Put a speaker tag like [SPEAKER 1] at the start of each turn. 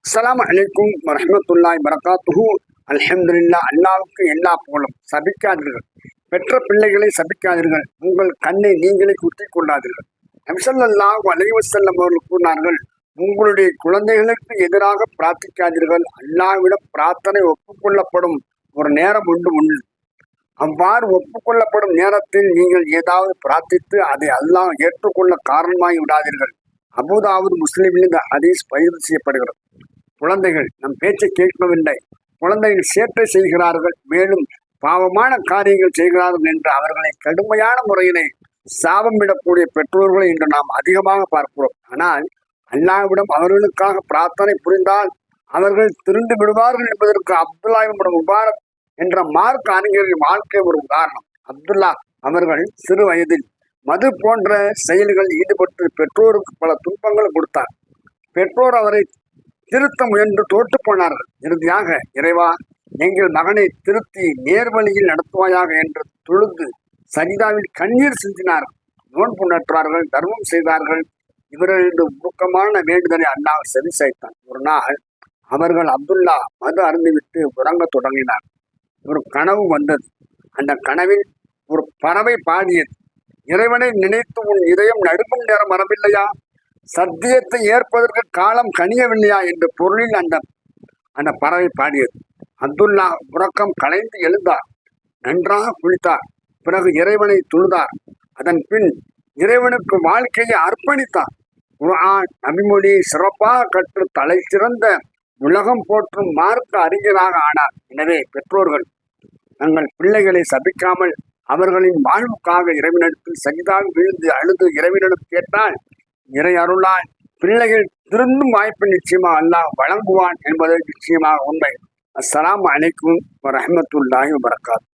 [SPEAKER 1] அஸ்ஸலாமு அலைக்கும் வரஹ்மத்துல்லாஹி வரகாத்துஹு. அல்ஹம்துலில்லாஹ். அல்லாஹ்வுக்கு எல்லா புகழும். சபிக்காதீர்கள், பெற்ற பிள்ளைகளை சபிக்காதீர்கள், உங்கள் கண்ணை நீங்களே குத்திக் கொள்ளாதீர்கள். நபி ஸல்லல்லாஹு அலைஹி வஸல்லம் அவர்கள் கூறினார்கள், உங்களுடைய குழந்தைகளுக்கு எதிராக பிரார்த்திக்காதீர்கள். அல்லாஹ்விடம் பிரார்த்தனை ஒப்புக்கொள்ளப்படும் ஒரு நேரம் உண்டு. அவ்வாறு ஒப்புக்கொள்ளப்படும் நேரத்தில் நீங்கள் ஏதாவது பிரார்த்தித்து அதை அல்லாஹ் ஏற்றுக்கொள்ள காரணமாகி விடாதீர்கள். அபூதாவுத் முஸ்லிமில் இந்த ஹதீஸ் பதிவு செய்யப்படுகிறது. குழந்தைகள் நம் பேச்சை கேட்கவில்லை, குழந்தைகள் சேட்டை செய்கிறார்கள், மேலும் பாவமான காரியங்கள் செய்கிறார்கள் என்று அவர்களை கடுமையான முறையிலே சாபமிடக்கூடிய பெற்றோர்களை இன்று நாம் அதிகமாக பார்க்கிறோம். ஆனால் அல்லாஹ்விடம் அவர்களுக்காக பிரார்த்தனை புரிந்தால் அவர்கள் திருந்து விடுவார்கள் என்பதற்கு அப்துல்லா இப்னு முபாரக் என்ற மார்க் அறிஞரின் வாழ்க்கை ஒரு உதாரணம். அப்துல்லா அவர்கள் சிறு வயதில் மது போன்ற செயல்கள் ஈடுபட்டு பெற்றோருக்கு பல துன்பங்கள் கொடுத்தார். பெற்றோர் அவரை திருத்த முயன்று தோற்று போனார்கள். இறுதியாக, இறைவா, எங்கள் மகனை திருத்தி நேர்வழியில் நடத்துவாயாக என்று தொழுது சரிதாவில் கண்ணீர் சிந்தினார்கள். நோன்பு நற்றார்கள், தர்மம் செய்தார்கள். இவர்களது ஊக்கமான வேண்டுதலை அல்லாஹ் செவி சாய்த்தான். ஒரு நாள் அவர்கள் அப்துல்லா மது அருந்திவிட்டு உறங்க தொடங்கினார். ஒரு கனவு வந்தது. அந்த கனவில் ஒரு பறவை பாடியது, இறைவனை நினைத்து உன் இதயம் நடுக்கும் நேரம் வரவில்லையா? சத்தியத்தை ஏற்பதற்கு காலம் கனியவில்லையா என்ற பொருளில் அந்த பறவை பாடியது. அப்துல்லா உறக்கம் கலைந்து எழுந்தார், நன்றாக குளித்தார், பிறகு இறைவனை தொழுதார். அதன் பின் இறைவனுக்கு வாழ்க்கையை அர்ப்பணித்தார். குர்ஆன் நபிமொழி சிறப்பாக கற்று தலை சிறந்த உலகம் போற்றும் மார்க்க அறிஞராக ஆனார். எனவே பெற்றோர்கள் தங்கள் பிள்ளைகளை சபிக்காமல் அவர்களின் வாழ்வுக்காக இறைவனிடத்தில் சஜிதாக விழுந்து அழுது இறைவனிடம் கேட்டால் இறை அருளால் பிள்ளைகள் திருந்தும் வாய்ப்பு நிச்சயமாக அல்லாஹ் வழங்குவான் என்பது நிச்சயமாக உண்மை. அஸ்ஸலாமு அலைக்கும் வரஹ்மத்துல்லாஹி வபரகாத்துஹு.